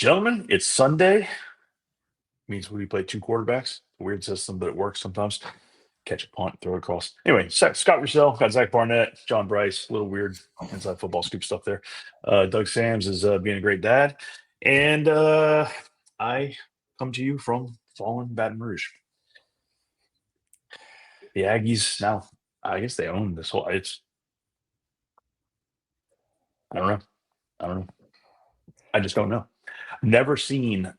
Gentlemen, it's Sunday. Means we play two quarterbacks. Weird system, but it works sometimes. Catch a punt, throw it across. Anyway, Scott Russell, got Zach Barnett, John Bryce. A little weird inside football scoop stuff there. Doug Sams is being a great dad. And I come to you from fallen Baton Rouge. The Aggies now, I guess they own this whole. I don't know. I just don't know. Never seen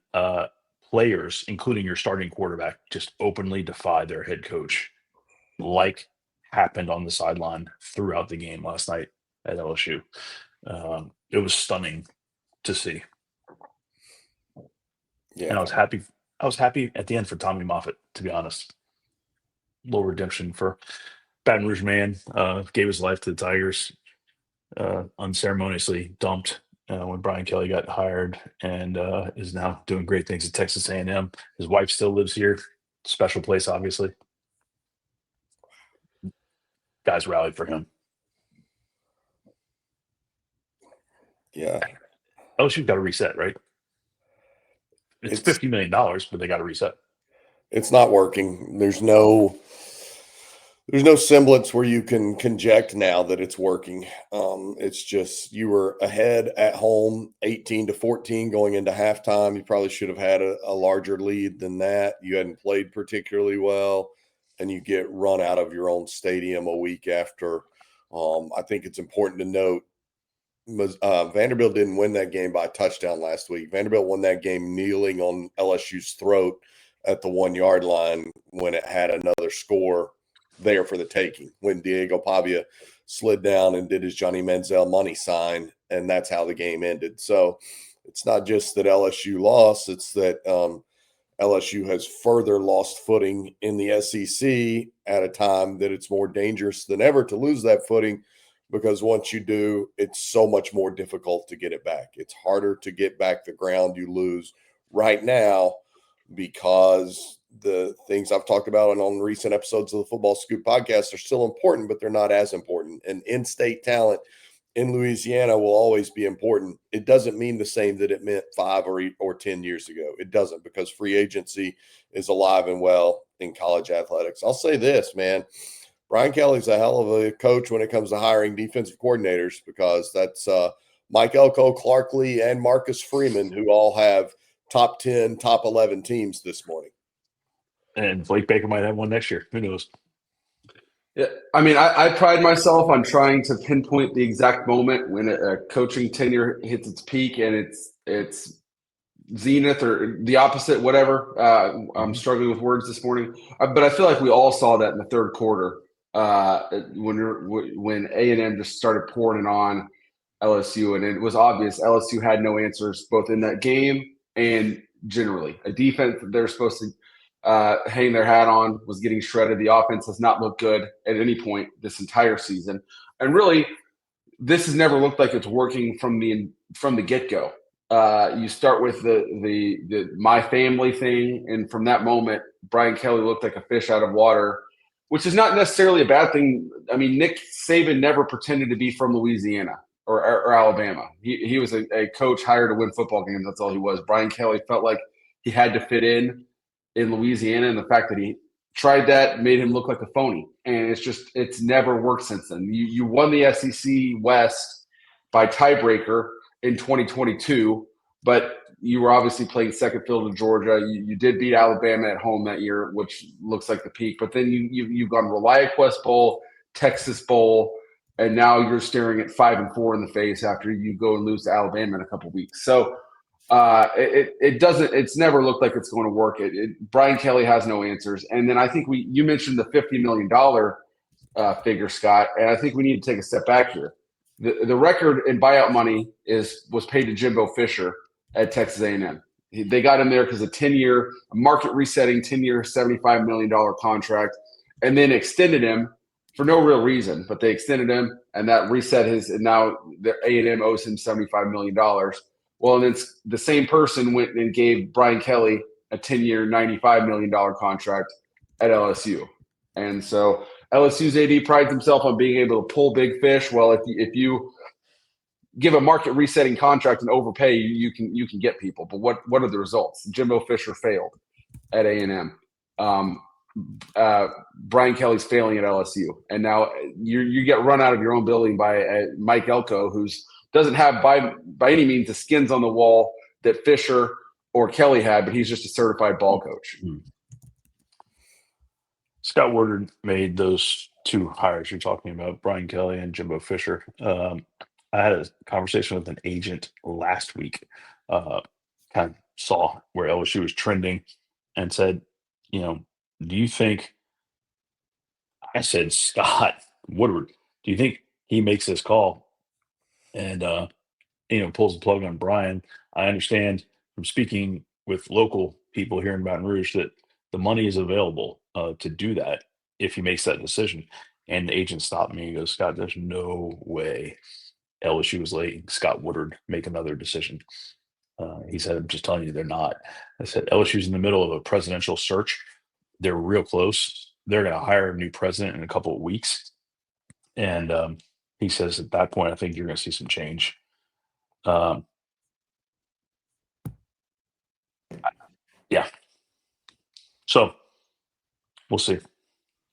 players, including your starting quarterback, just openly defy their head coach, like happened on the sideline throughout the game last night at LSU. It was stunning to see. Yeah. And I was happy. I was happy at the end for Tommy Moffitt, to be honest. Little redemption for Baton Rouge man. Gave his life to the Tigers. Unceremoniously dumped when Brian Kelly got hired, and is now doing great things at Texas A&M. His wife still lives here. Special place, obviously. Guys rallied for him. Yeah. LSU's got to reset, right? It's $50 million, but they got to reset. It's not working. There's no semblance where you can conject now that it's working. It's just you were ahead at home 18-14 going into halftime. You probably should have had a larger lead than that. You hadn't played particularly well, and you get run out of your own stadium a week after. I think it's important to note Vanderbilt didn't win that game by a touchdown last week. Vanderbilt won that game kneeling on LSU's throat at the 1-yard line when it had another score there for the taking, when Diego Pavia slid down and did his Johnny Manziel money sign, and that's how the game ended. So it's not just that LSU lost, it's that LSU has further lost footing in the SEC at a time that it's more dangerous than ever to lose that footing, because once you do, it's so much more difficult to get it back. It's harder to get back the ground you lose right now, because the things I've talked about on recent episodes of the Football Scoop podcast are still important, but they're not as important. And in-state talent in Louisiana will always be important. It doesn't mean the same that it meant 5 or 10 years ago. It doesn't, because free agency is alive and well in college athletics. I'll say this, man. Brian Kelly's a hell of a coach when it comes to hiring defensive coordinators, because that's Mike Elko, Clark Lee, and Marcus Freeman, who all have top 10, top 11 teams this morning. And Blake Baker might have one next year. Who knows? Yeah, I mean, I pride myself on trying to pinpoint the exact moment when a coaching tenure hits its peak and it's zenith or the opposite, whatever. I'm struggling with words this morning, but I feel like we all saw that in the third quarter when A&M just started pouring it on LSU, and it was obvious LSU had no answers both in that game and generally. A defense that they're supposed to hang their hat on was getting shredded. The offense has not looked good at any point this entire season, and really, this has never looked like it's working from the get-go. You start with the my family thing, and from that moment, Brian Kelly looked like a fish out of water, which is not necessarily a bad thing. I mean, Nick Saban never pretended to be from Louisiana or Alabama. He was a coach hired to win football games. That's all he was. Brian Kelly felt like he had to fit in Louisiana, and the fact that he tried that made him look like a phony. And it's never worked since then. You won the SEC West by tiebreaker in 2022, but you were obviously playing second fiddle to Georgia. You did beat Alabama at home that year, which looks like the peak. But then you've gone ReliaQuest Bowl, Texas Bowl, and now you're staring at 5-4 in the face after you go and lose to Alabama in a couple weeks. So it's never looked like it's going to work. Brian Kelly has no answers. And then I think you mentioned the $50 million figure, Scott, and I think we need to take a step back here. The record in buyout money was paid to Jimbo Fisher at Texas A&M. They got him there because a 10-year market resetting, 10-year, $75 million contract, and then extended him for no real reason, but they extended him, and that reset and now the A&M owes him $75 million. Well, and then the same person went and gave Brian Kelly a 10-year, $95 million contract at LSU. And so LSU's AD prides himself on being able to pull big fish. Well, if you give a market resetting contract and overpay, you can get people. But what are the results? Jimbo Fisher failed at A&M. Brian Kelly's failing at LSU, and now you get run out of your own building by Mike Elko, who's doesn't have by any means the skins on the wall that Fisher or Kelly had, but he's just a certified ball coach. Scott Woodard made those two hires you're talking about, Brian Kelly and Jimbo Fisher. I had a conversation with an agent last week, kind of saw where LSU was trending and said, do you think, I said, Scott Woodward, do you think he makes this call and, pulls the plug on Brian? I understand from speaking with local people here in Baton Rouge that the money is available to do that if he makes that decision. And the agent stopped me and goes, Scott, there's no way LSU is letting Scott Woodard make another decision. He said, I'm just telling you, they're not. I said, LSU's in the middle of a presidential search. They're real close. They're going to hire a new president in a couple of weeks. And he says, at that point, I think you're going to see some change. Yeah. So we'll see.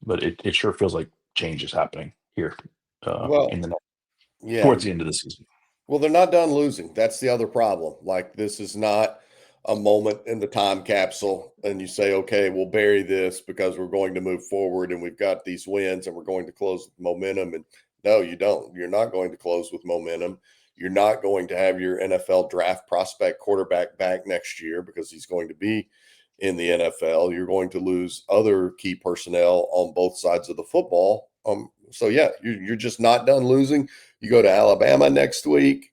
But it sure feels like change is happening here in the towards the end of the season. Well, they're not done losing. That's the other problem. Like, this is not a moment in the time capsule and you say, okay, we'll bury this because we're going to move forward and we've got these wins and we're going to close with momentum. And no, you don't. You're not going to close with momentum. You're not going to have your NFL draft prospect quarterback back next year because he's going to be in the NFL. You're going to lose other key personnel on both sides of the football. So yeah, you're just not done losing. You go to Alabama next week.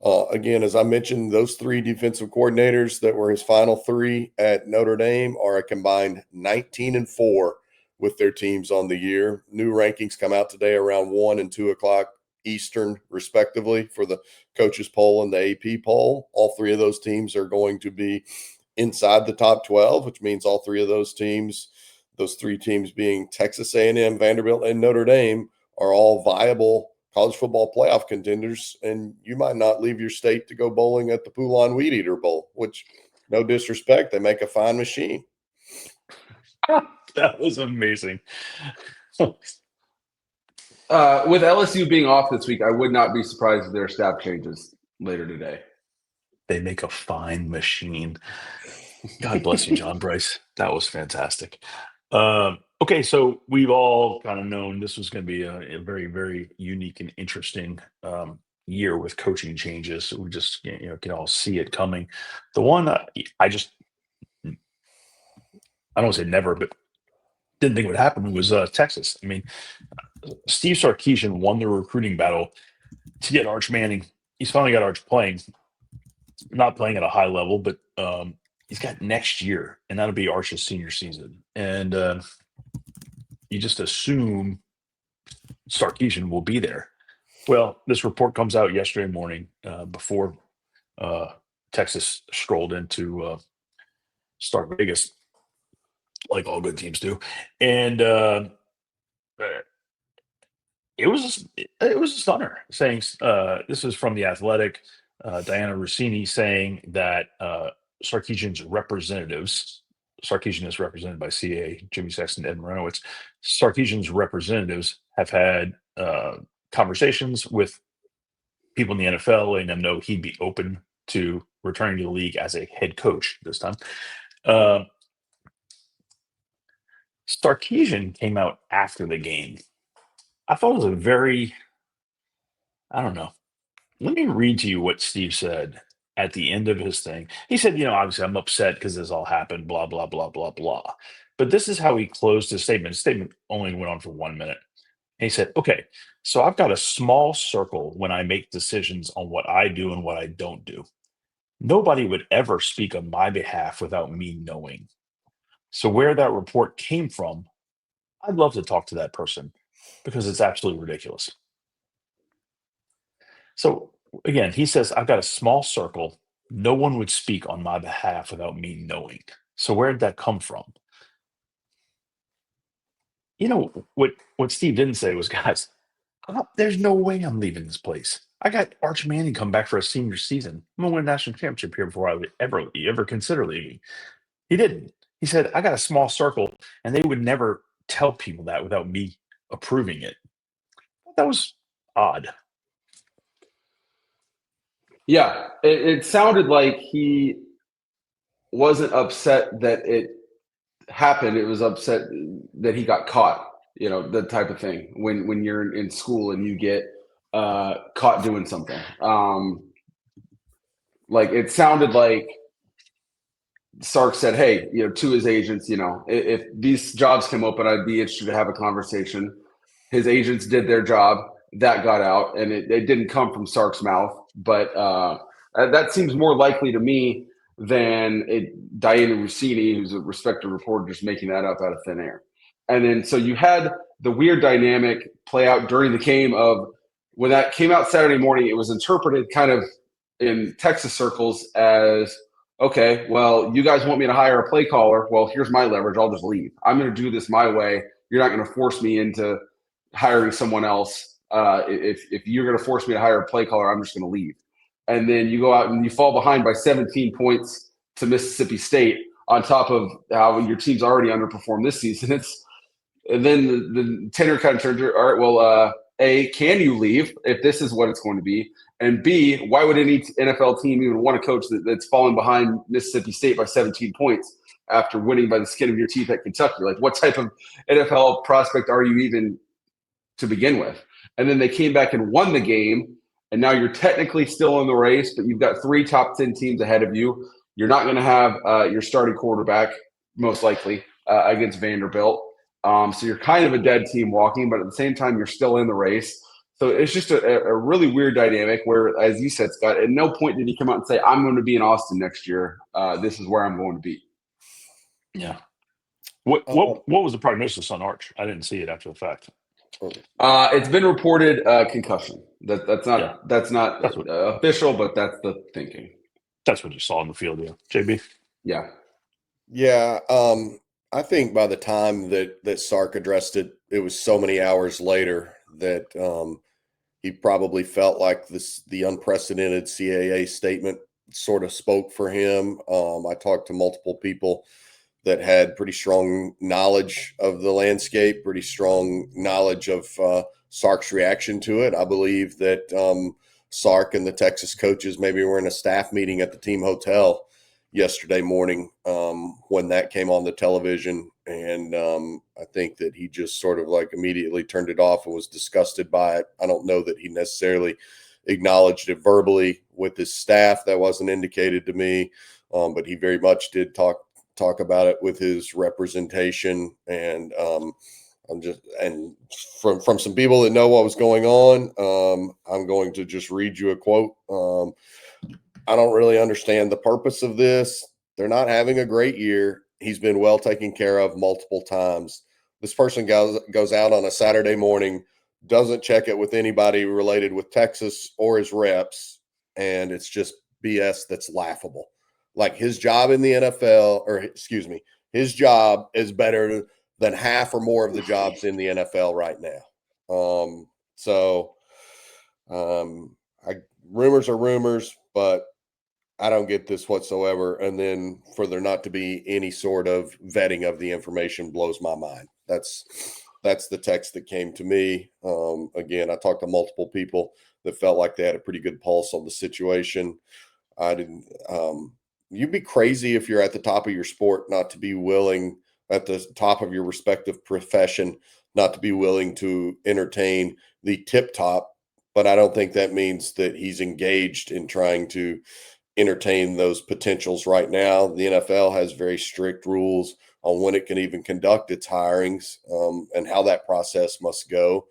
Again, as I mentioned, those three defensive coordinators that were his final three at Notre Dame are a combined 19-4 with their teams on the year. New rankings come out today around 1 and 2 o'clock Eastern, respectively, for the coaches poll and the AP poll. All three of those teams are going to be inside the top 12, which means all three of those teams, those three teams being Texas A&M, Vanderbilt, and Notre Dame, are all viable college football playoff contenders, and you might not leave your state to go bowling at the Poulon Weed Eater Bowl, which, no disrespect, they make a fine machine. That was amazing. With LSU being off this week, I would not be surprised if their staff changes later today. They make a fine machine. God bless you, John Bryce. That was fantastic. Okay, so we've all kind of known this was going to be a very, very unique and interesting year with coaching changes. We just can all see it coming. The one I don't want to say never, but didn't think it would happen was Texas. I mean, Steve Sarkisian won the recruiting battle to get Arch Manning. He's finally got Arch playing, not playing at a high level, but he's got next year, and that'll be Arch's senior season. And you just assume Sarkisian will be there. Well, this report comes out yesterday morning before Texas strolled into Stark Vegas, like all good teams do, and it was a stunner. Saying this is from The Athletic. Diana Rossini saying that Sarkisian's representatives. Sarkisian is represented by CA, Jimmy Sexton, Ed Morenowitz. Sarkisian's representatives have had conversations with people in the NFL, letting them know he'd be open to returning to the league as a head coach this time. Sarkisian came out after the game. I thought it was I don't know. Let me read to you what Steve said at the end of his thing. He said, obviously I'm upset because this all happened, blah, blah, blah, blah, blah. But this is how he closed his statement. His statement only went on for 1 minute. And he said, okay, so I've got a small circle when I make decisions on what I do and what I don't do. Nobody would ever speak on my behalf without me knowing. So where that report came from, I'd love to talk to that person because it's absolutely ridiculous. So again, he says, I've got a small circle. No one would speak on my behalf without me knowing. So where did that come from? What Steve didn't say was, guys, there's no way I'm leaving this place. I got Arch Manning come back for a senior season. I'm gonna win a national championship here before I would ever consider leaving. He didn't. He said, I got a small circle, and they would never tell people that without me approving it. That was odd. Yeah, it sounded like he wasn't upset that it happened. It was upset that he got caught. You know, the type of thing when you're in school and you get caught doing something. Like it sounded like Sark said, "Hey, you know, to his agents, you know, if these jobs come open, I'd be interested to have a conversation." His agents did their job. That got out, and it didn't come from Sark's mouth, but that seems more likely to me than Diana Rossini, who's a respected reporter, just making that up out of thin air. And then so you had the weird dynamic play out during the game of when that came out Saturday morning. It was interpreted kind of in Texas circles as, okay, well, you guys want me to hire a play caller. Well, here's my leverage. I'll just leave. I'm going to do this my way. You're not going to force me into hiring someone else. If you're going to force me to hire a play caller, I'm just going to leave. And then you go out and you fall behind by 17 points to Mississippi State on top of how your team's already underperformed this season. And then the tenor kind of turns, all right, well, A, can you leave if this is what it's going to be? And B, why would any NFL team even want a coach that's falling behind Mississippi State by 17 points after winning by the skin of your teeth at Kentucky? Like, what type of NFL prospect are you even to begin with? And then they came back and won the game, and now you're technically still in the race, but you've got 3 top 10 teams ahead of you. You're not going to have your starting quarterback, most likely, against Vanderbilt. So you're kind of a dead team walking, but at the same time, you're still in the race. So it's just a really weird dynamic where, as you said, Scott, at no point did he come out and say, I'm going to be in Austin next year. This is where I'm going to be. Yeah. What was the prognosis on Arch? I didn't see it after the fact. It's been reported concussion. That's not official, but that's the thinking. That's what you saw in the field, yeah. JB? Yeah. Yeah. I think by the time that Sark addressed it, it was so many hours later that he probably felt like the unprecedented CAA statement sort of spoke for him. I talked to multiple people that had pretty strong knowledge of the landscape, pretty strong knowledge of Sark's reaction to it. I believe that Sark and the Texas coaches maybe were in a staff meeting at the team hotel yesterday morning when that came on the television. And I think that he just sort of like immediately turned it off and was disgusted by it. I don't know that he necessarily acknowledged it verbally with his staff. That wasn't indicated to me, but he very much did talk about it with his representation. And from some people that know what was going on, I'm going to just read you a quote. I don't really understand the purpose of this. They're not having a great year. He's been well taken care of multiple times. This person goes out on a Saturday morning, doesn't check it with anybody related with Texas or his reps, and it's just BS that's laughable. Like his job in the NFL, his job is better than half or more of the jobs in the NFL right now. Rumors are rumors, but I don't get this whatsoever. And then for there not to be any sort of vetting of the information blows my mind. That's the text that came to me. Again, I talked to multiple people that felt like they had a pretty good pulse on the situation. I didn't. You'd be crazy if you're at the top of your sport not to be willing, at the top of your respective profession, not to be willing to entertain the tip top. But I don't think that means that he's engaged in trying to entertain those potentials right now. The NFL has very strict rules on when it can even conduct its hirings and how that process must go.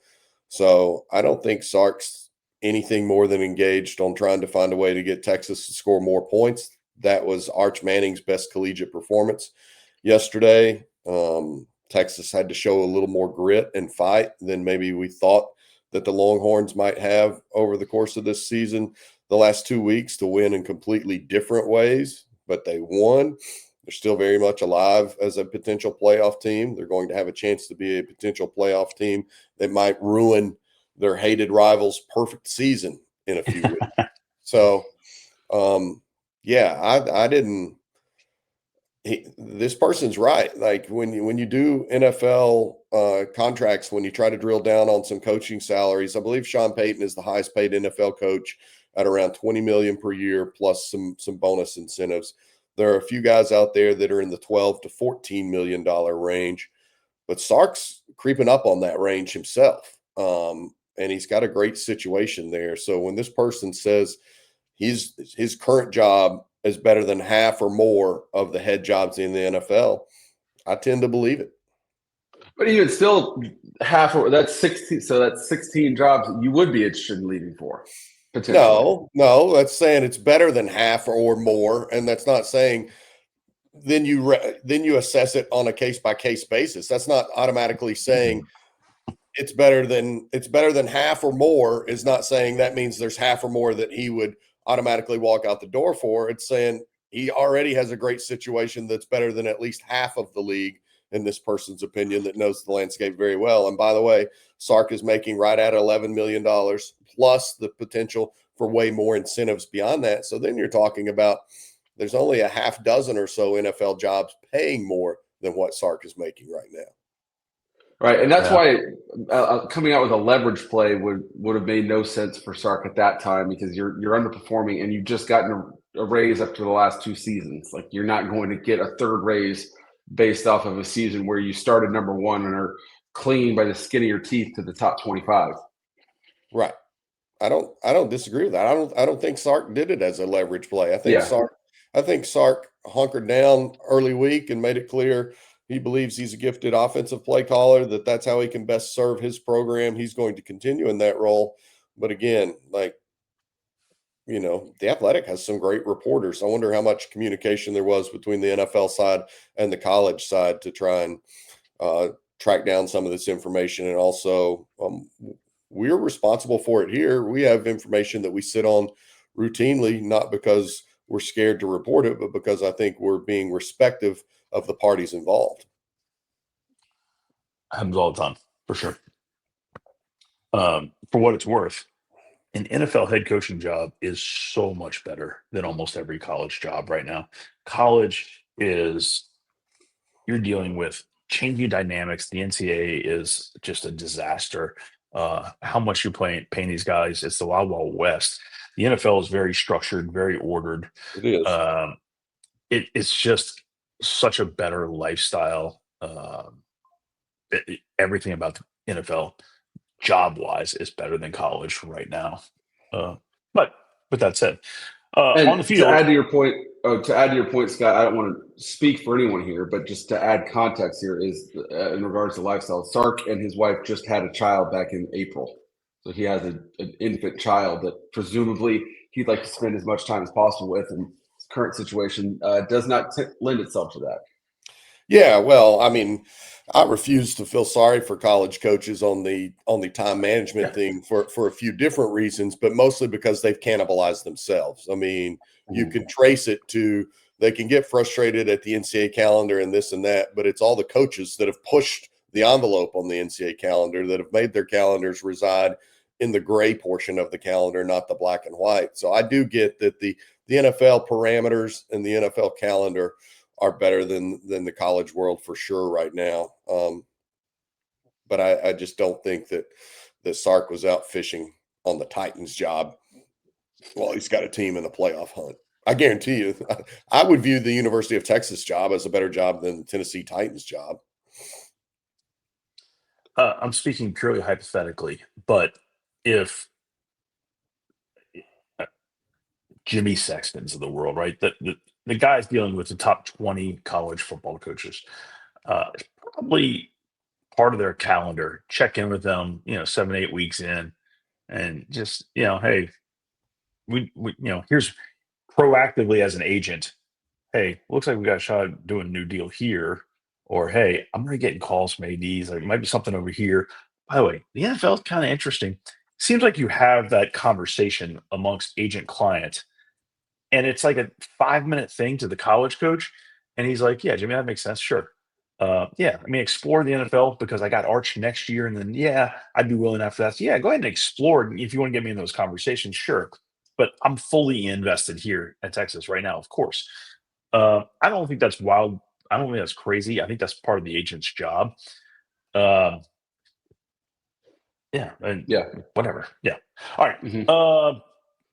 So I don't think Sark's anything more than engaged on trying to find a way to get Texas to score more points. That was Arch Manning's best collegiate performance yesterday. Texas had to show a little more grit and fight than maybe we thought that the Longhorns might have over the course of this season, the last 2 weeks, to win in completely different ways, but they won. They're still very much alive as a potential playoff team. They're going to have a chance to be a potential playoff team that might ruin their hated rivals' perfect season in a few weeks. So, I didn't. This person's right. Like when you do NFL contracts, when you try to drill down on some coaching salaries, I believe Sean Payton is the highest paid NFL coach at around $20 million per year, plus some bonus incentives. There are a few guys out there that are in the $12 to $14 million range, but Sark's creeping up on that range himself, and he's got a great situation there. So when this person says his current job is better than half or more of the head jobs in the NFL, I tend to believe it. But even still, that's 16. So that's 16 jobs you would be interested in leaving for, potentially. No, that's saying it's better than half or more, and that's not saying then you assess it on a case by case basis. That's not automatically saying it's better than half or more. Is not saying that means there's half or more that he would automatically walk out the door for. It's saying he already has a great situation that's better than at least half of the league, in this person's opinion, that knows the landscape very well. And by the way, Sark is making right at $11 million plus the potential for way more incentives beyond that. So then you're talking about there's only a half dozen or so NFL jobs paying more than what Sark is making right now. Right, and that's why coming out with a leverage play would have made no sense for Sark at that time, because you're underperforming and you've just gotten a raise up to the last 2 seasons. Like, you're not going to get a third raise based off of a season where you started number 1 and are clinging by the skin of your teeth to the top 25. Right. I don't disagree with that. I don't think Sark did it as a leverage play. I think Sark hunkered down early week and made it clear he believes he's a gifted offensive play caller, that's how he can best serve his program. He's going to continue in that role. But again, The Athletic has some great reporters. I wonder how much communication there was between the NFL side and the college side to try and track down some of this information. And also, we're responsible for it here. We have information that we sit on routinely, not because we're scared to report it, but because I think we're being respectful of the parties involved. Happens all the time, for sure. For what it's worth, an NFL head coaching job is so much better than almost every college job right now. College you're dealing with changing dynamics. The NCAA is just a disaster. How much you're paying these guys, it's the Wild Wild West. The NFL is very structured, very ordered. It is. It's just such a better lifestyle. Everything about the NFL job wise is better than college right now. But with that said, on the field, to add to your point, Scott, I don't want to speak for anyone here, but just to add context here is in regards to lifestyle. Sark and his wife just had a child back in April, so he has an infant child that presumably he'd like to spend as much time as possible with, and his current situation does not lend itself to that. Yeah, well, I mean, I refuse to feel sorry for college coaches on the time management thing for a few different reasons, but mostly because they've cannibalized themselves. I mean, you can trace it to they can get frustrated at the NCAA calendar and this and that, but it's all the coaches that have pushed the envelope on the NCAA calendar that have made their calendars reside in the gray portion of the calendar, not the black and white. So I do get that the NFL parameters and the NFL calendar are better than the college world for sure right now. But I just don't think that Sark was out fishing on the Titans job while he's got a team in the playoff hunt. I guarantee you, I would view the University of Texas job as a better job than the Tennessee Titans job. I'm speaking purely hypothetically, but if Jimmy Sextons of the world, right? The guys dealing with the top 20 college football coaches, it's probably part of their calendar. Check in with them, 7, 8 weeks in, and just, hey, we here's proactively as an agent. Hey, looks like we got a shot at doing a new deal here. Or, hey, I'm already getting calls from ADs. Like, it might be something over here. By the way, the NFL is kind of interesting. Seems like you have that conversation amongst agent client, and it's like a 5-minute thing to the college coach. And he's like, yeah, Jimmy, that makes sense. Sure. Yeah, I mean, explore the NFL because I got Arch next year, and then I'd be willing after that. So, yeah, go ahead and explore if you want to get me in those conversations, sure. But I'm fully invested here at Texas right now, of course. I don't think that's wild. I don't think that's crazy. I think that's part of the agent's job. Um, and Yeah. whatever. Yeah. All right. Mhm.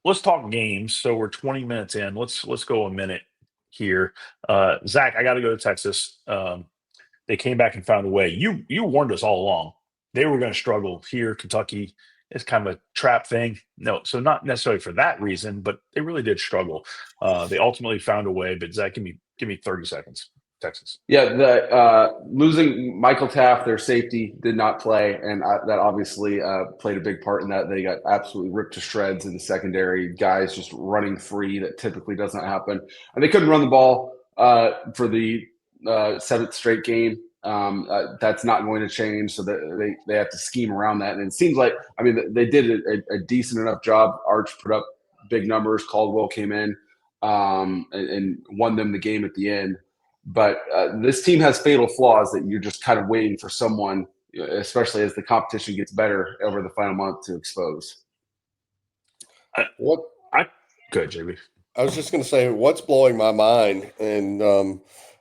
Let's talk games. So we're 20 minutes in. Let's go a minute here. Zach, I got to go to Texas. They came back and found a way. You warned us all along. They were going to struggle here. Kentucky is kind of a trap thing. No, so not necessarily for that reason, but they really did struggle. They ultimately found a way. But Zach, give me 30 seconds. Texas. Yeah, losing Michael Taft, their safety, did not play, and that obviously played a big part in that. They got absolutely ripped to shreds in the secondary. Guys just running free that typically doesn't happen, and they couldn't run the ball for the seventh straight game. That's not going to change, so that they have to scheme around that. And it seems like, I mean, they did a decent enough job. Arch put up big numbers. Caldwell came in and won them the game at the end. But this team has fatal flaws that you're just kind of waiting for someone, especially as the competition gets better over the final month, to expose. Good, JB. I was just going to say what's blowing my mind, and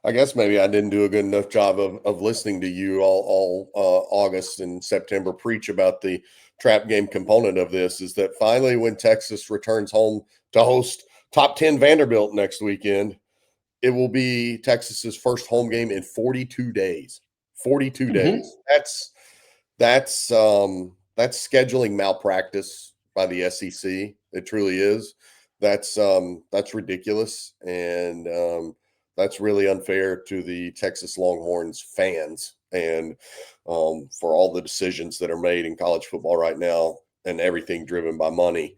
I guess maybe I didn't do a good enough job of listening to you all August and September preach about the trap game component of this, is that finally when Texas returns home to host top 10 Vanderbilt next weekend, it will be Texas's first home game in 42 days. 42 days. That's scheduling malpractice by the SEC. It truly is. That's ridiculous, and that's really unfair to the Texas Longhorns fans, and for all the decisions that are made in college football right now, and everything driven by money.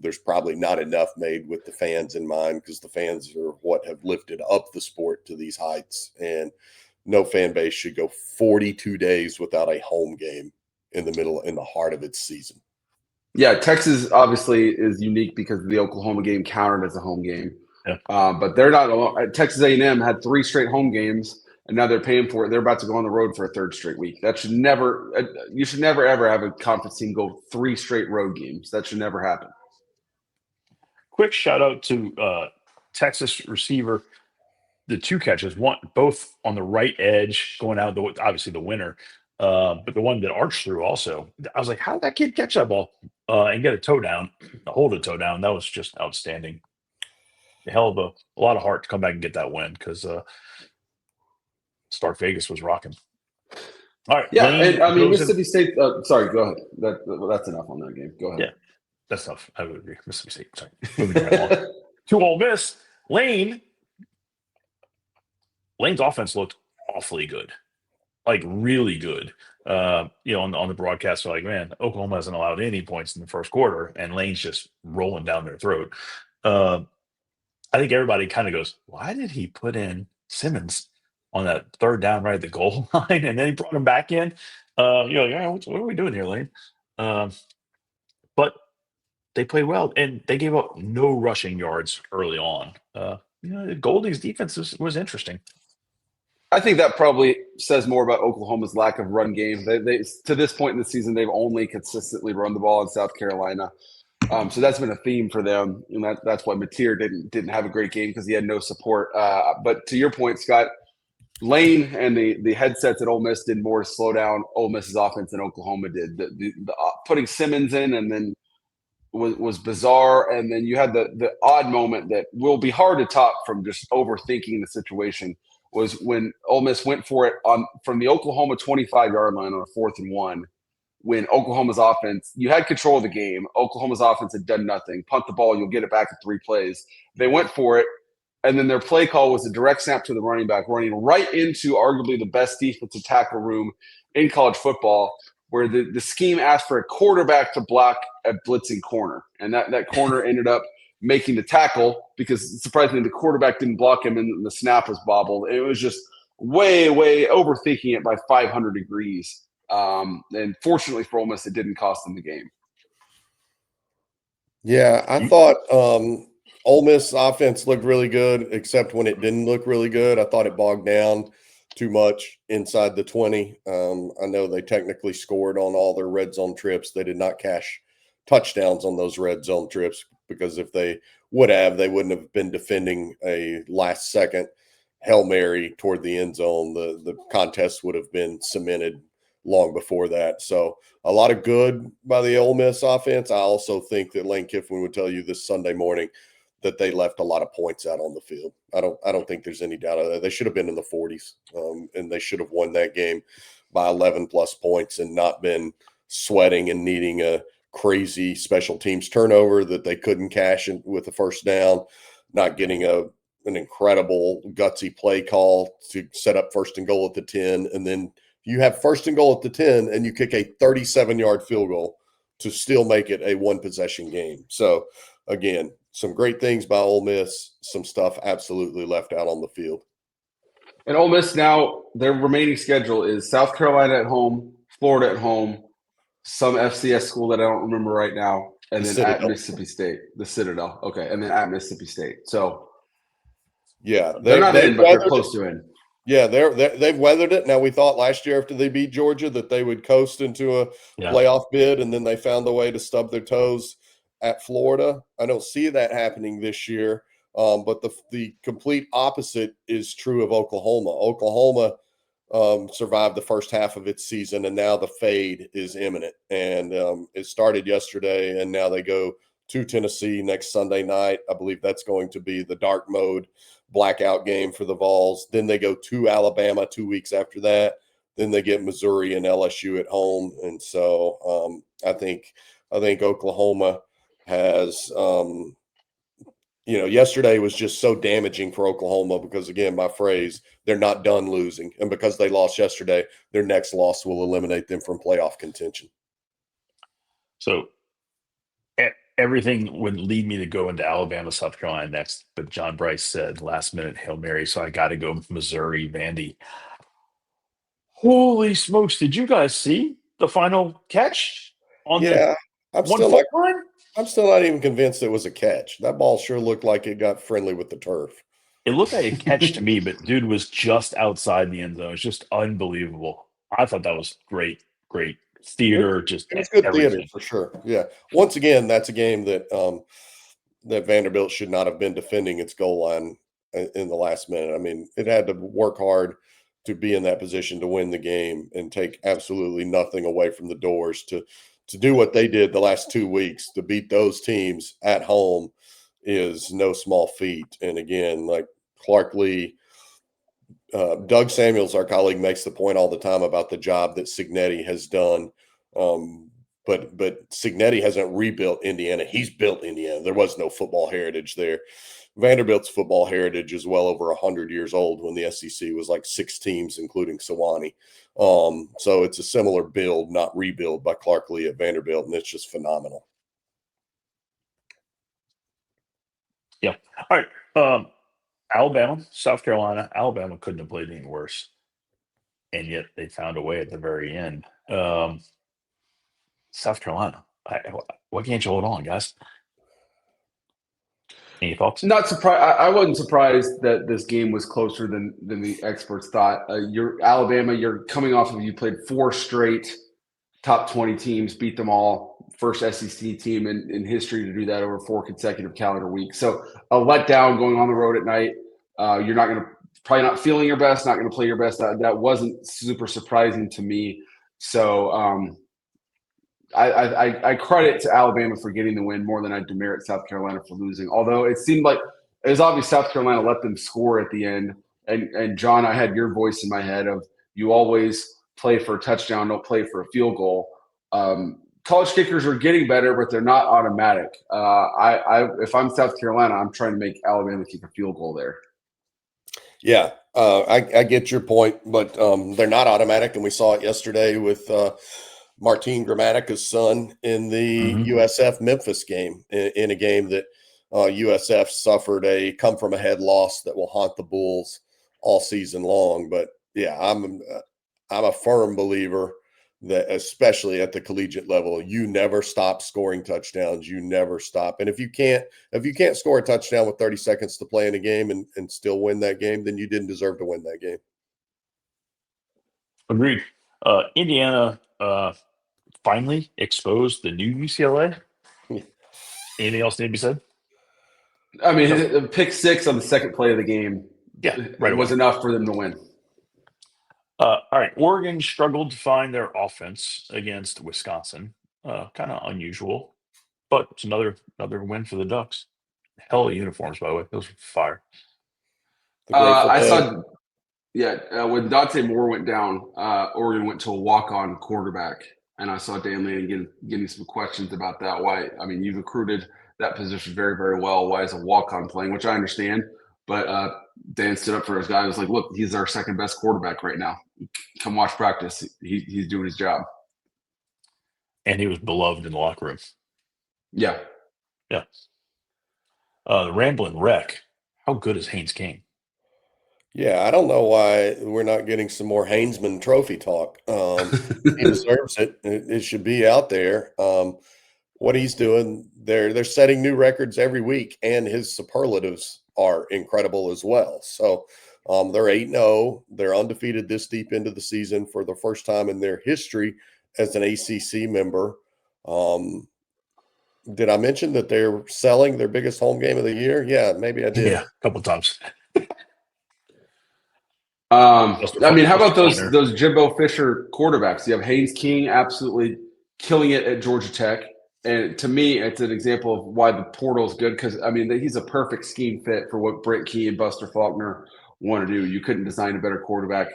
There's probably not enough made with the fans in mind, because the fans are what have lifted up the sport to these heights, and no fan base should go 42 days without a home game in the heart of its season. Yeah, Texas obviously is unique because the Oklahoma game counted as a home game. Yeah. But they're not alone. Texas A&M had 3 straight home games, and now they're paying for it. They're about to go on the road for a 3rd straight week. That should never – you should never, ever have a conference team go 3 straight road games. That should never happen. Quick shout out to Texas receiver. The 2 catches, both on the right edge, going out obviously the winner, but the one that Arch threw also. I was like, how did that kid catch that ball and get a toe down, hold a toe down? That was just outstanding. A hell of a lot of heart to come back and get that win, because Stark Vegas was rocking. All right, Yeah, Lane and I mean goes in- Mississippi State. Sorry, go ahead. That's enough on that game. Go ahead. Yeah, that's tough. I would agree. Mississippi State. Sorry, moving right along. To Ole Miss, Lane's offense looked awfully good, like really good. On the broadcast, they're like, man, Oklahoma hasn't allowed any points in the first quarter, and Lane's just rolling down their throat. I think everybody kind of goes, why did he put in Simmons on that 3rd down right at the goal line, and then he brought him back in? What are we doing here, Lane? But they played well, and they gave up no rushing yards early on. Golding's defense was interesting. I think that probably says more about Oklahoma's lack of run game. They to this point in the season, they've only consistently run the ball in South Carolina. So that's been a theme for them, and that's why Mateer didn't have a great game, because he had no support. But to your point, Scott, Lane and the headsets at Ole Miss did more to slow down Ole Miss's offense than Oklahoma did. The putting Simmons in and then was bizarre, and then you had the odd moment that will be hard to top from just overthinking the situation. Was when Ole Miss went for it from the Oklahoma 25-yard line on a 4th and 1, when Oklahoma's offense, you had control of the game. Oklahoma's offense had done nothing. Punt the ball, you'll get it back in 3 plays. They went for it, and then their play call was a direct snap to the running back, running right into arguably the best defensive tackle room in college football, where the scheme asked for a quarterback to block a blitzing corner. And that corner ended up making the tackle, because surprisingly the quarterback didn't block him and the snap was bobbled. It was just way overthinking it by 500 degrees. And fortunately for Ole Miss, it didn't cost them the game. Yeah, I thought Ole Miss offense looked really good, except when it didn't look really good. I thought it bogged down. too much inside the 20. I know they technically scored on all their red zone trips. They did not cash touchdowns on those red zone trips, because if they would have, they wouldn't have been defending a last second Hail Mary toward the end zone. The contest would have been cemented long before that. So a lot of good by the Ole Miss offense. I also think that Lane Kiffin would tell you this Sunday morning that they left a lot of points out on the field. I don't think there's any doubt of that. They should have been in the 40s, and they should have won that game by 11 plus points and not been sweating and needing a crazy special teams turnover that they couldn't cash in with a first down, not getting an incredible gutsy play call to set up first and goal at the 10, and then you have first and goal at the 10 and you kick a 37-yard field goal to still make it a one-possession game. So, again, some great things by Ole Miss, some stuff absolutely left out on the field. And Ole Miss now, their remaining schedule is South Carolina at home, Florida at home, some FCS school that I don't remember right now, and then at Mississippi State, the Citadel. Okay, and then at Mississippi State. So, yeah, they're not in, but they're close to in. Yeah, they've weathered it. Now, we thought last year after they beat Georgia that they would coast into a playoff bid, and then they found a way to stub their toes at Florida. I don't see that happening this year, but the complete opposite is true of Oklahoma. Oklahoma survived the first half of its season, and now the fade is imminent. And it started yesterday, and now they go to Tennessee next Sunday night. I believe that's going to be the dark mode blackout game for the Vols. Then they go to Alabama 2 weeks after that. Then they get Missouri and LSU at home. And so I think Oklahoma has yesterday was just so damaging for Oklahoma because, again, my phrase, they're not done losing. And because they lost yesterday, their next loss will eliminate them from playoff contention. So everything would lead me to go into Alabama, South Carolina next. But John Bryce said last minute Hail Mary. So I got to go Missouri, Vandy. Holy smokes. Did you guys see the final catch on the I'm still not even convinced it was a catch. That ball sure looked like it got friendly with the turf. It looked like a catch to me, but dude was just outside the end zone. It's just unbelievable. I thought that was great theater. It's good everything. Theater for sure. Yeah. Once again, that's a game that that Vanderbilt should not have been defending its goal line in the last minute. I mean, it had to work hard to be in that position to win the game and take absolutely nothing away from the doors to do what they did the last 2 weeks, to beat those teams at home is no small feat. And again, like Clark Lee, Doug Samuels, our colleague, makes the point all the time about the job that Cignetti has done. But Cignetti hasn't rebuilt Indiana. He's built Indiana. There was no football heritage there. Vanderbilt's football heritage is well over 100 years old when the SEC was like 6 teams, including Sewanee. So it's a similar build, not rebuild, by Clark Lee at Vanderbilt, and it's just phenomenal. Yeah. All right. Alabama, South Carolina. Alabama couldn't have played any worse, and yet they found a way at the very end. South Carolina. Why can't you hold on, guys? Any thoughts? Not surprised. I wasn't surprised that this game was closer than the experts thought. You're Alabama. You're coming off of, you played 4 straight top 20 teams, beat them all. First SEC team in history to do that over 4 consecutive calendar weeks. So a letdown going on the road at night. You're not going to, probably not feeling your best, not going to play your best. That wasn't super surprising to me. So I credit to Alabama for getting the win more than I demerit South Carolina for losing. Although it seemed like it was obvious South Carolina let them score at the end. And John, I had your voice in my head of, you always play for a touchdown, don't play for a field goal. College kickers are getting better, but they're not automatic. If I'm South Carolina, I'm trying to make Alabama kick a field goal there. Yeah, I get your point, but they're not automatic, and we saw it yesterday with Martin Grammatica's son in the USF Memphis game, in a game that USF suffered a come-from-ahead loss that will haunt the Bulls all season long. But yeah, I'm a firm believer that, especially at the collegiate level, you never stop scoring touchdowns. You never stop. And if you can't score a touchdown with 30 seconds to play in a game and still win that game, then you didn't deserve to win that game. Agreed. Indiana finally exposed the new UCLA. Anything else need to be said? I mean, pick 6 on the second play of the game Yeah, right was away. enough for them to win. All right. Oregon struggled to find their offense against Wisconsin. Kind of unusual, but it's another win for the Ducks. Hell of uniforms, by the way. Those were fire. The Grateful I Dead. saw, when Dante Moore went down, Oregon went to a walk-on quarterback, and I saw Dan Lanning getting some questions about that. Why? I mean, you've recruited that position very, very well. Why is a walk-on playing? Which I understand, but Dan stood up for his guy. He was like, "Look, he's our second best quarterback right now. Come watch practice. He's doing his job." And he was beloved in the locker room. Yeah. Yeah. The Ramblin' Wreck. How good is Haynes King? Yeah, I don't know why we're not getting some more Hainsman Trophy talk. He deserves it. It should be out there. What he's doing, they're setting new records every week, and his superlatives are incredible as well. So they're 8-0. They're undefeated this deep into the season for the first time in their history as an ACC member. Did I mention that they're selling their biggest home game of the year? Yeah, maybe I did. Yeah, a couple times. I mean, how about Pointer. those Jimbo Fisher quarterbacks? You have Haynes King absolutely killing it at Georgia Tech. And to me, it's an example of why the portal is good because, I mean, he's a perfect scheme fit for what Brent Key and Buster Faulkner want to do. You couldn't design a better quarterback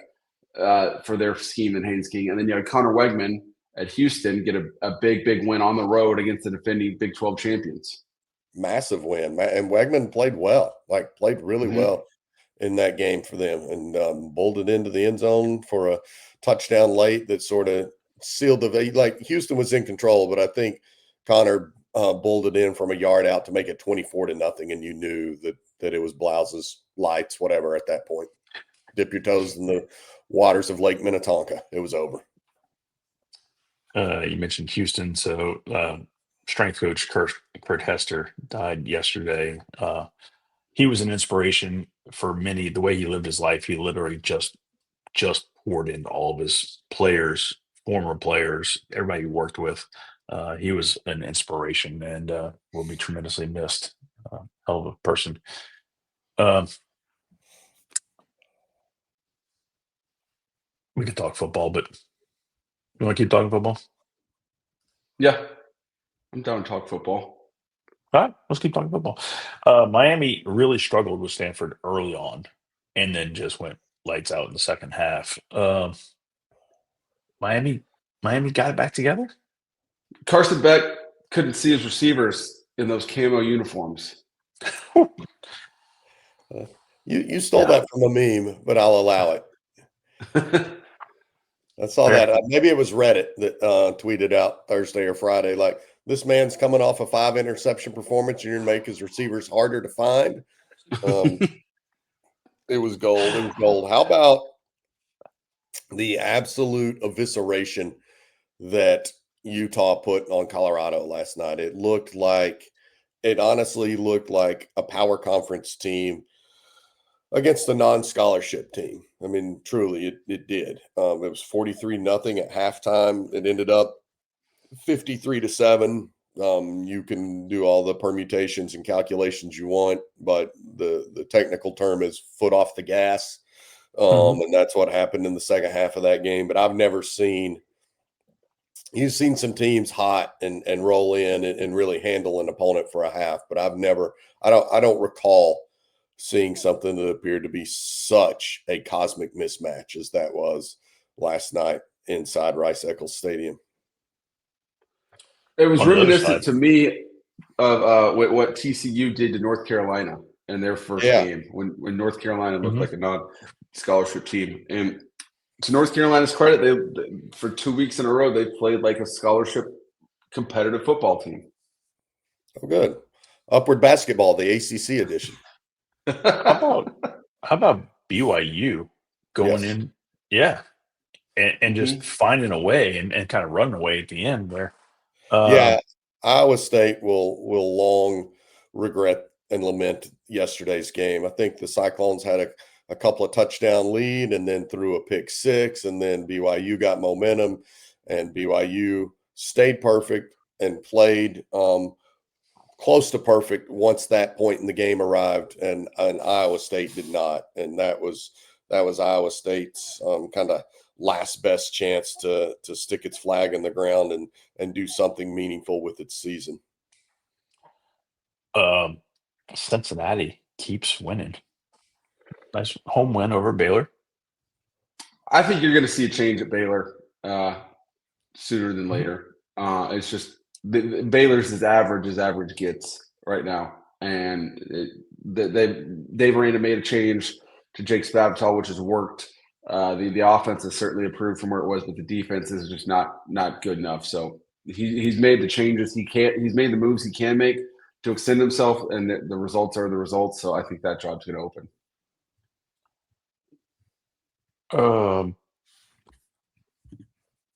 for their scheme than Haynes King. And then you had Connor Wegman at Houston get a big win on the road against the defending Big 12 champions. Massive win. And Wegman played well, played really well in that game for them, and bowled it into the end zone for a touchdown late that sort of sealed the – like Houston was in control, but I think Connor bowled it in from a yard out to make it 24-0, and you knew that it was Blouse's lights, whatever, at that point. Dip your toes in the waters of Lake Minnetonka. It was over. You mentioned Houston, so strength coach Kurt Hester died yesterday. He was an inspiration for many. The way he lived his life, he literally just poured into all of his players, former players, everybody he worked with. He was an inspiration and will be tremendously missed. Hell of a person. We could talk football, but you want to keep talking football? Yeah, I'm down to talk football. All right, let's keep talking football. Miami really struggled with Stanford early on and then just went lights out in the second half. Miami got it back together? Carson Beck couldn't see his receivers in those camo uniforms. You stole that from a meme, but I'll allow it. I saw that. Maybe it was Reddit that tweeted out Thursday or Friday, like, this man's coming off a 5-interception performance. You're going to make his receivers harder to find. It was gold. It was gold. How about the absolute evisceration that Utah put on Colorado last night? It honestly looked like a power conference team against a non-scholarship team. I mean, truly, it did. It was 43-0 at halftime. It ended up 53-7. You can do all the permutations and calculations you want, but the technical term is foot off the gas. And that's what happened in the second half of that game. But I've never seen – you've seen some teams hot and roll in and really handle an opponent for a half, but I don't recall seeing something that appeared to be such a cosmic mismatch as that was last night inside Rice-Eccles Stadium. It was reminiscent to me of what TCU did to North Carolina in their first game when North Carolina looked like a non-scholarship team. And to North Carolina's credit, they for 2 weeks in a row, they played like a scholarship competitive football team. Oh, good. Upward basketball, the ACC edition. How about BYU going in? Yeah. And just finding a way and kind of running away at the end there. Iowa State will long regret and lament yesterday's game. I think the Cyclones had a couple of touchdown lead and then threw a pick six, and then BYU got momentum, and BYU stayed perfect and played close to perfect once that point in the game arrived, and Iowa State did not, and that was Iowa State's kind of last best chance to stick its flag in the ground and do something meaningful with its season. Cincinnati keeps winning. Nice home win over Baylor. I think you're going to see a change at Baylor sooner than later. It's just Baylor's as average gets right now, and Dave Aranda made a change to Jake Spavital, which has worked. The offense has certainly improved from where it was, but the defense is just not good enough. So he's made the changes he can. He's made the moves he can make to extend himself, and the results are the results. So I think that job's going to open.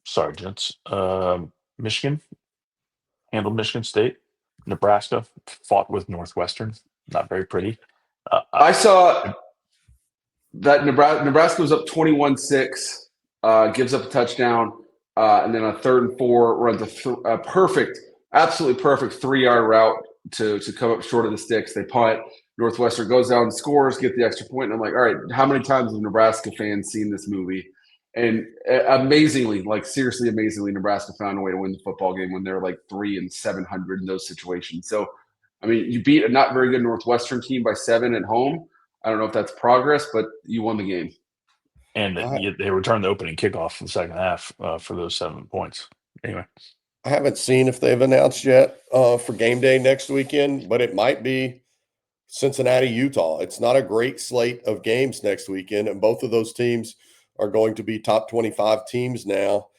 Sorry, gents. Michigan handled Michigan State. Nebraska fought with Northwestern. Not very pretty. I saw that Nebraska was up 21-6, gives up a touchdown, and then on 3rd and 4 runs a perfect, absolutely perfect 3-yard route to come up short of the sticks. They punt. Northwestern goes down, scores, get the extra point. And I'm like, all right, how many times have Nebraska fans seen this movie? And amazingly, like seriously amazingly, Nebraska found a way to win the football game when they're like 3-700 in those situations. So, I mean, you beat a not very good Northwestern team by 7 at home. I don't know if that's progress, but you won the game. And they returned the opening kickoff in the second half for those 7 points. Anyway. I haven't seen if they've announced yet for game day next weekend, but it might be Cincinnati, Utah. It's not a great slate of games next weekend, and both of those teams are going to be top 25 teams now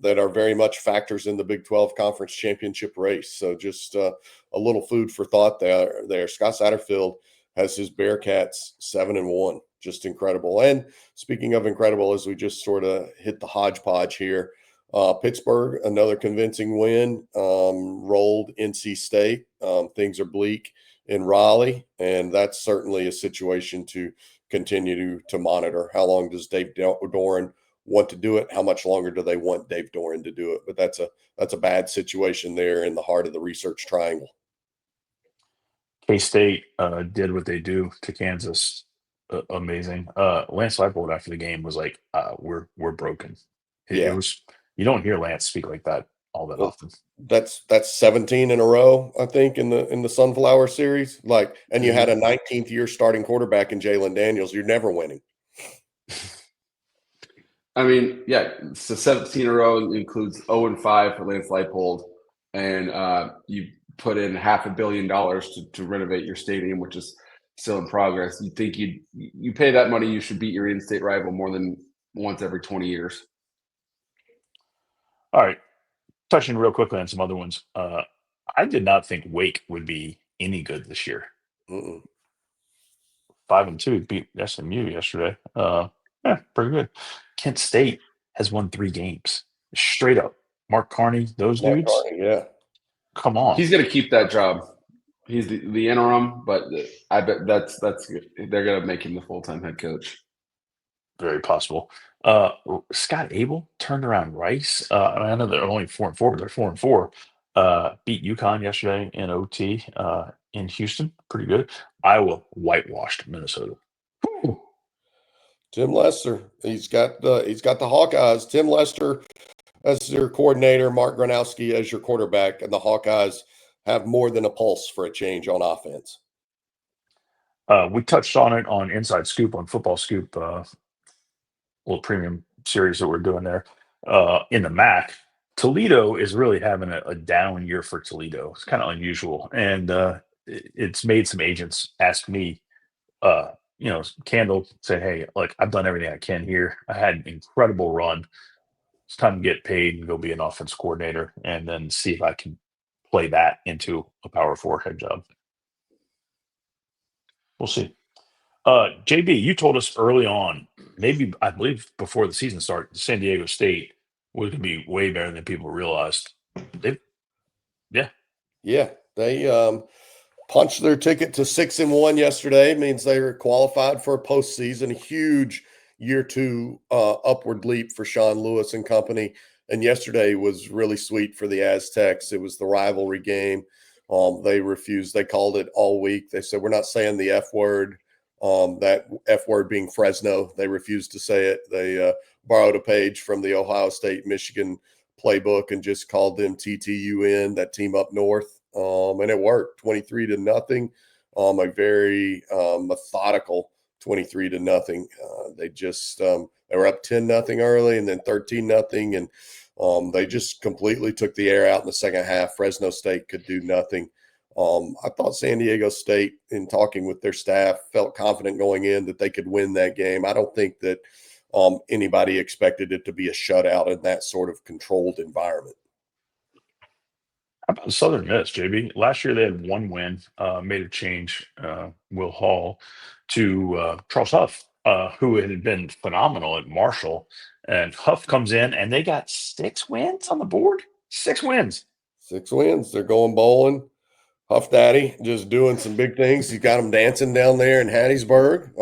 that are very much factors in the Big 12 Conference Championship race. So just a little food for thought there. Scott Satterfield has his Bearcats 7-1. Just incredible. And speaking of incredible, as we just sort of hit the hodgepodge here, Pittsburgh, another convincing win, rolled NC State. Things are bleak in Raleigh, and that's certainly a situation to continue to monitor. How long does Dave Doran want to do it? How much longer do they want Dave Doran to do it? But that's a bad situation there in the heart of the Research Triangle. K-State did what they do to Kansas. Amazing. Lance Leipold after the game was like, we're broken. It was. You don't hear Lance speak like that all that often. That's 17 in a row, I think, in the Sunflower series. Like, and you had a 19th year starting quarterback in Jalen Daniels. You're never winning. I mean, yeah, so 17 in a row includes 0-5 for Lance Leipold, and you put in $500 million to renovate your stadium, which is still in progress. You think you pay that money, you should beat your in-state rival more than once every 20 years. All right. Touching real quickly on some other ones. I did not think Wake would be any good this year. 5-2 beat SMU yesterday. Pretty good. Kent State has won 3 games. Straight up. Mark Carney, those dudes. Carney, yeah. Come on. He's going to keep that job. He's the interim, but I bet that's good. They're going to make him the full-time head coach. Very possible. Scott Abel turned around Rice. I know they're only 4-4, but they're 4-4. Beat UConn yesterday in OT in Houston. Pretty good. Iowa whitewashed Minnesota. Whew. Tim Lester. He's got the Hawkeyes. Tim Lester as your coordinator, Mark Gronowski as your quarterback, and the Hawkeyes have more than a pulse for a change on offense. We touched on it on Inside Scoop on FootballScoop, little premium series that we're doing there in the MAC. Toledo is really having a down year for Toledo. It's kind of unusual, and it's made some agents ask me. Candle said, "Hey, look, I've done everything I can here. I had an incredible run. It's time to get paid and go be an offense coordinator, and then see if I can play that into a Power 4 head job." We'll see. JB, you told us early on, maybe I believe before the season started, San Diego State was going to be way better than people realized. They punched their ticket to 6-1 yesterday. Means they were qualified for a postseason. A huge year 2 upward leap for Sean Lewis and company. And yesterday was really sweet for the Aztecs. It was the rivalry game. They refused. They called it all week. They said, we're not saying the F word, that F word being Fresno. They refused to say it. They borrowed a page from the Ohio State, Michigan playbook and just called them TTUN, that team up north. And it worked 23-0. A very methodical 23-0. They just they were up 10-0 early and then 13-0. And they just completely took the air out in the second half. Fresno State could do nothing. I thought San Diego State, in talking with their staff, felt confident going in that they could win that game. I don't think that anybody expected it to be a shutout in that sort of controlled environment. How about Southern Miss, JB? Last year they had one win, made a change, Will Hall, to Charles Huff, who had been phenomenal at Marshall. And Huff comes in, and they got 6 wins on the board. 6 wins. 6 wins. They're going bowling. Huff Daddy just doing some big things. He's got them dancing down there in Hattiesburg.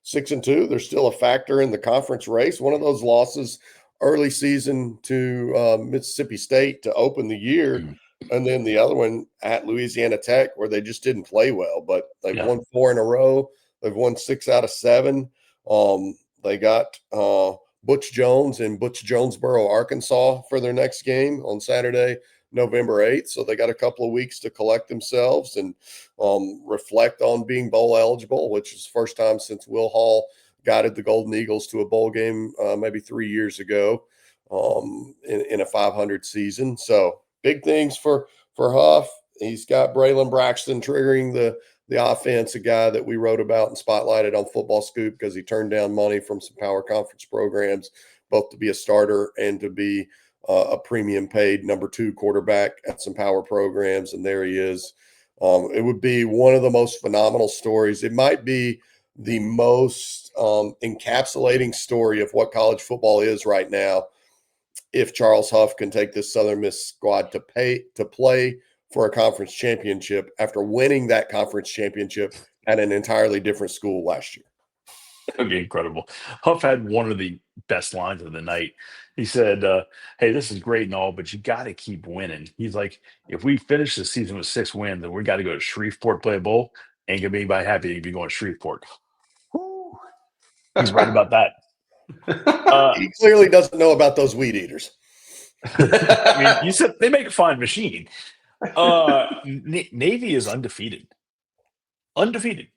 6-2. They're still a factor in the conference race. One of those losses early season to Mississippi State to open the year. And then the other one at Louisiana Tech, where they just didn't play well, but they've won 4 in a row. They've won 6 out of 7. They got Butch Jones in Butch Jonesboro, Arkansas for their next game on Saturday, November 8th. So they got a couple of weeks to collect themselves and reflect on being bowl eligible, which is the first time since Will Hall guided the Golden Eagles to a bowl game maybe 3 years ago in a 500 season. So big things for Huff. He's got Braylon Braxton triggering the offense, a guy that we wrote about and spotlighted on Football Scoop because he turned down money from some power conference programs, both to be a starter and to be a premium paid number 2 quarterback at some power programs. And there he is. It would be one of the most phenomenal stories. It might be the most encapsulating story of what college football is right now if Charles Huff can take this Southern Miss squad to play for a conference championship after winning that conference championship at an entirely different school last year. That would be incredible. Huff had one of the best lines of the night. He said, hey, this is great and all, but you got to keep winning. He's like, if we finish the season with 6 wins, then we got to go to Shreveport, play a bowl. Ain't going to be anybody happy to be going to Shreveport. Woo. He's right about that. He clearly doesn't know about those weed eaters. I mean, you said they make a fine machine. Navy is undefeated. Undefeated.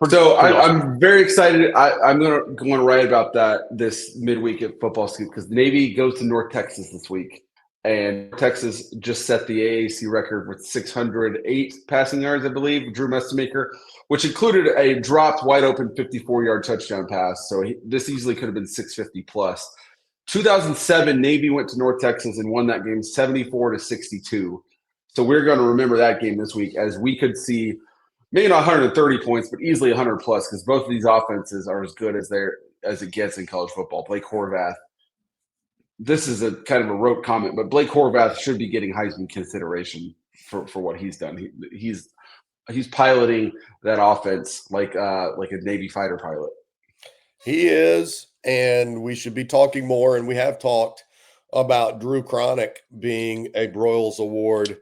So I'm very excited. I'm going to write about that this midweek at Football Scoop because Navy goes to North Texas this week. And Texas just set the AAC record with 608 passing yards, I believe, Drew Mestemaker, which included a dropped wide open 54-yard touchdown pass. So this easily could have been 650 plus. 2007, Navy went to North Texas and won that game 74-62. So we're going to remember that game this week as we could see maybe not 130 points, but easily 100 plus because both of these offenses are as good as it gets in college football. Blake Horvath. This is a kind of a rote comment, but Blake Horvath should be getting Heisman consideration for what he's done. He's piloting that offense like a Navy fighter pilot. He is, and we should be talking more, and we have talked about Drew Cronick being a Broyles Award,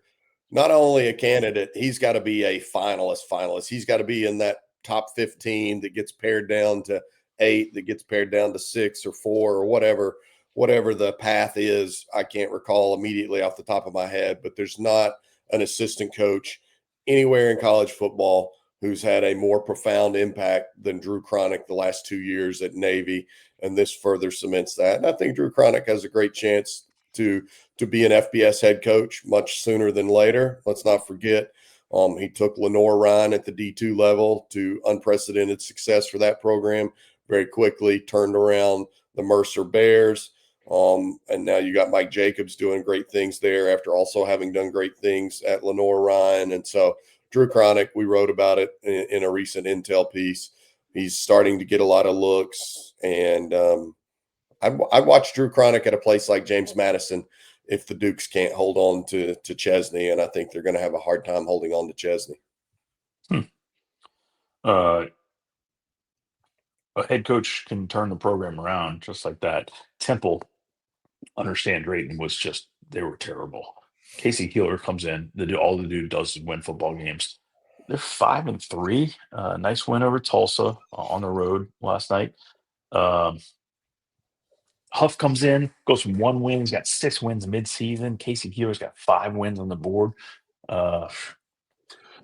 not only a candidate, he's got to be a finalist. He's got to be in that top 15 that gets pared down to 8, that gets pared down to 6 or 4 or whatever the path is. I can't recall immediately off the top of my head, but there's not an assistant coach anywhere in college football who's had a more profound impact than Drew Cronick the last 2 years at Navy, and this further cements that. And I think Drew Cronick has a great chance to be an FBS head coach much sooner than later. Let's not forget, he took Lenore Ryan at the D2 level to unprecedented success for that program very quickly, turned around the Mercer Bears. And now you got Mike Jacobs doing great things there after also having done great things at Lenore Ryan. And so Drew Cronick, we wrote about it in a recent Intel piece. He's starting to get a lot of looks. And I watched Drew Cronick at a place like James Madison if the Dukes can't hold on to Chesney, and I think they're going to have a hard time holding on to Chesney. A head coach can turn the program around just like that. Temple, understand Drayton was just, they were terrible. Casey Keeler comes in, all the dude does is win football games. They're 5-3. Nice win over Tulsa on the road last night. Huff comes in, goes from 1 win. He's got 6 wins mid-season. Casey Keeler's got 5 wins on the board.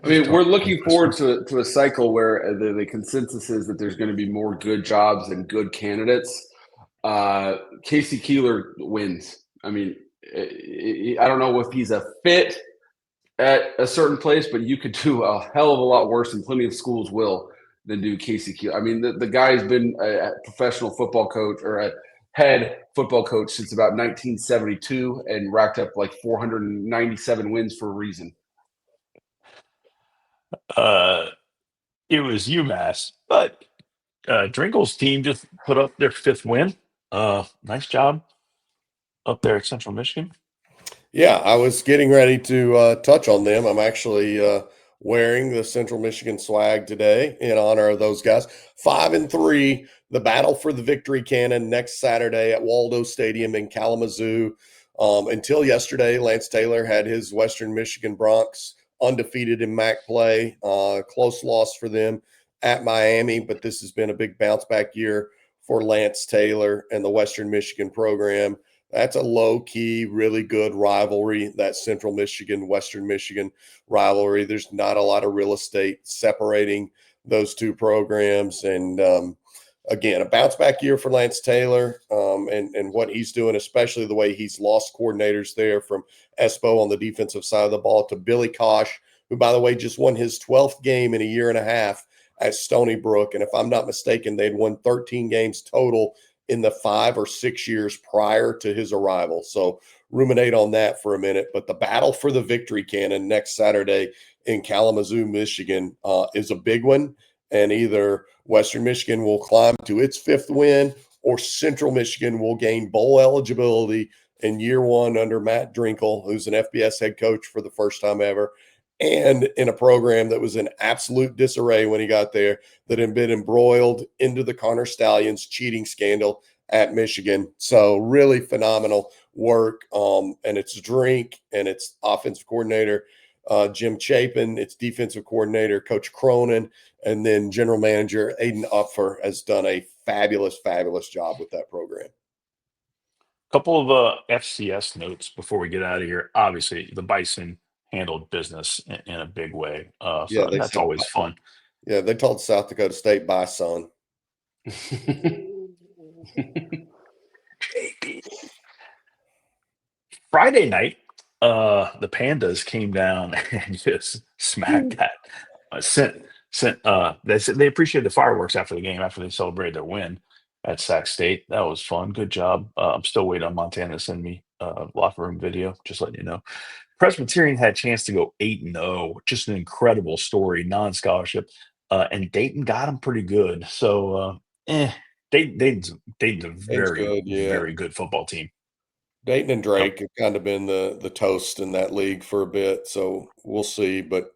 I mean, we're looking forward to a cycle where the consensus is that there's going to be more good jobs and good candidates. Casey Keeler wins. I mean, I don't know if he's a fit at a certain place, but you could do a hell of a lot worse, and plenty of schools will, than do Casey Keeler. I mean, the guy's been a professional football coach or a head football coach since about 1972 and racked up like 497 wins for a reason. It was UMass, but Drinkle's team just put up their 5th win. Nice job up there at Central Michigan. Yeah, I was getting ready to touch on them. I'm actually wearing the Central Michigan swag today in honor of those guys. 5-3, the battle for the victory cannon next Saturday at Waldo Stadium in Kalamazoo. Until yesterday, Lance Taylor had his Western Michigan Broncs undefeated in MAC play. Close loss for them at Miami, but this has been a big bounce back year for Lance Taylor and the Western Michigan program. That's a low-key, really good rivalry, that Central Michigan, Western Michigan rivalry. There's not a lot of real estate separating those two programs. And, again, a bounce-back year for Lance Taylor and what he's doing, especially the way he's lost coordinators there from Espo on the defensive side of the ball to Billy Kosh, who, by the way, just won his 12th game in a year and a half at Stony Brook. And if I'm not mistaken, they'd won 13 games total in the 5 or 6 years prior to his arrival. So ruminate on that for a minute. But the battle for the victory cannon next Saturday in Kalamazoo, Michigan is a big one. And either Western Michigan will climb to its 5th win or Central Michigan will gain bowl eligibility in year 1 under Matt Drinkle, who's an FBS head coach for the first time ever, and in a program that was in absolute disarray when he got there, that had been embroiled into the Connor Stallions cheating scandal at Michigan. So really phenomenal work. And it's Drink and its offensive coordinator, Jim Chapin, its defensive coordinator, Coach Cronin, and then general manager Aiden Upfer has done a fabulous, fabulous job with that program. Couple of FCS notes before we get out of here. Obviously, the Bison handled business in a big way. So that's always fun. Yeah, they told South Dakota State, bye, son. Friday night, the Pandas came down and just smacked that. They said they appreciated the fireworks after the game, after they celebrated their win at Sac State. That was fun. Good job. I'm still waiting on Montana to send me a locker room video, just letting you know. Presbyterian had a chance to go 8-0, just an incredible story, non-scholarship, and Dayton got them pretty good. So, Dayton's a very good football team. Dayton and Drake have kind of been the toast in that league for a bit, so we'll see. But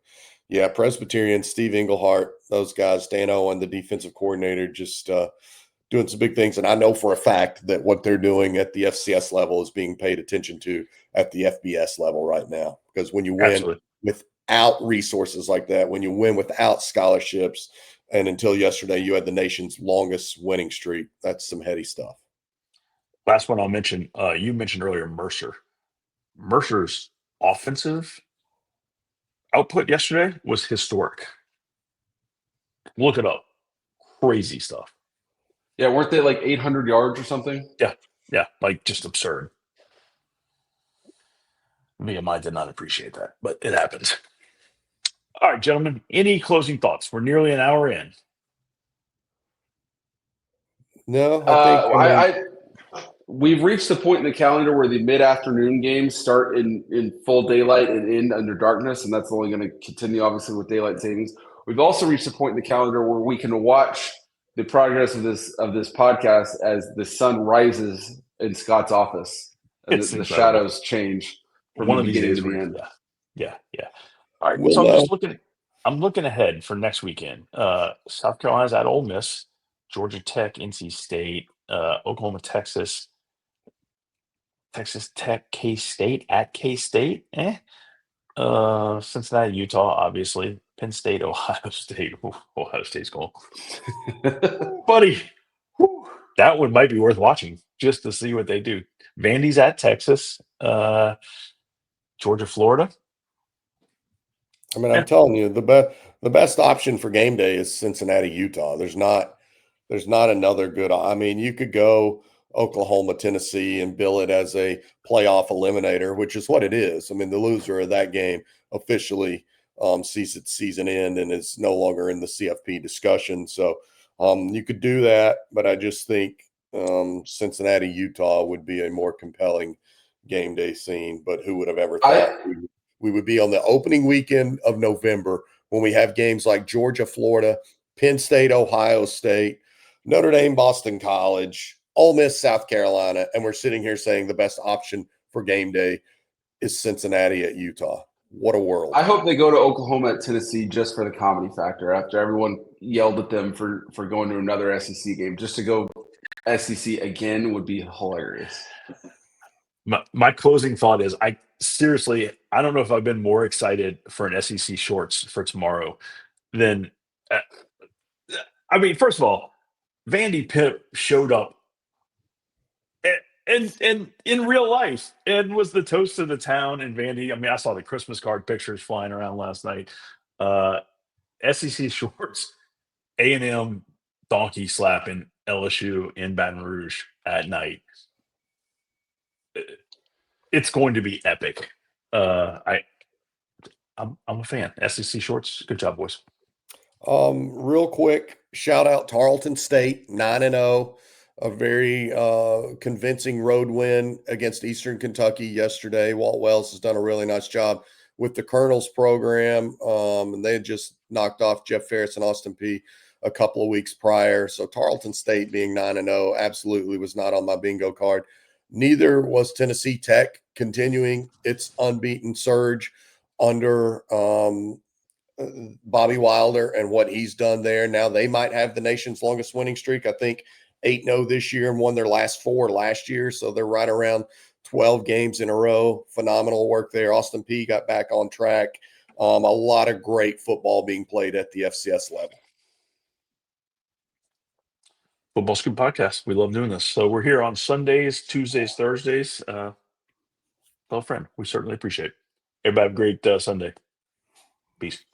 yeah, Presbyterian, Steve Englehart, those guys, Dan Owen, the defensive coordinator, just doing some big things. And I know for a fact that what they're doing at the FCS level is being paid attention to at the FBS level right now. Because when you win without resources like that, when you win without scholarships, and until yesterday, you had the nation's longest winning streak, that's some heady stuff. Last one I'll mention, you mentioned earlier Mercer. Mercer's offensive output yesterday was historic. Look it up. Crazy stuff. Yeah, weren't they like 800 yards or something? Yeah, like just absurd. VMI did not appreciate that, but it happens. All right, gentlemen, any closing thoughts? We're nearly an hour in. No, I think we've reached the point in the calendar where the mid-afternoon games start in full daylight and end under darkness, and that's only going to continue, obviously, with daylight savings. We've also reached the point in the calendar where we can watch the progress of this podcast as the sun rises in Scott's office. It's The incredible. shadows change from One the of these beginning days, to the end. yeah. All right, We'll so know. I'm looking ahead for next weekend. South Carolina's at Ole Miss, Georgia Tech, NC State, Oklahoma, Texas, Texas Tech, K State at K State. Cincinnati, Utah, obviously. Penn State, Ohio State. Ooh, Ohio State's goal. Buddy, whew, that one might be worth watching just to see what they do. Vandy's at Texas, Georgia, Florida. I mean, I'm Yeah. telling you, the best option for game day is Cincinnati, Utah. There's not another good. I mean, you could go Oklahoma, Tennessee, and bill it as a playoff eliminator, which is what it is. I mean, the loser of that game officially sees its season end and is no longer in the CFP discussion. So you could do that, but I just think Cincinnati, Utah would be a more compelling game day scene. But who would have ever thought we would be on the opening weekend of November when we have games like Georgia, Florida, Penn State, Ohio State, Notre Dame, Boston College, Ole Miss, South Carolina, and we're sitting here saying the best option for game day is Cincinnati at Utah. What a world. I hope they go to Oklahoma at Tennessee just for the comedy factor after everyone yelled at them for going to another SEC game. Just to go SEC again would be hilarious. My closing thought is I don't know if I've been more excited for an SEC shorts for tomorrow than I mean, first of all, Vandy Pitt showed up and in real life and was the toast of the town in Vandy. I mean, I saw the Christmas card pictures flying around last night. SEC shorts, A&M donkey slapping LSU in Baton Rouge at night. It's going to be epic. I'm a fan. SEC shorts, good job, boys. Real quick, shout out Tarleton State, 9-0, a very convincing road win against Eastern Kentucky yesterday. Walt Wells has done a really nice job with the Colonels program, and they had just knocked off Jeff Ferris and Austin Peay a couple of weeks prior. So Tarleton State being 9-0 absolutely was not on my bingo card. Neither was Tennessee Tech continuing its unbeaten surge under Bobby Wilder and what he's done there. Now they might have the nation's longest winning streak. I think 8-0 this year and won their last 4 last year. So they're right around 12 games in a row. Phenomenal work there. Austin Peay got back on track. A lot of great football being played at the FCS level. Football Scoop Podcast. We love doing this. So we're here on Sundays, Tuesdays, Thursdays. Tell a friend. We certainly appreciate it. Everybody have a great Sunday. Peace.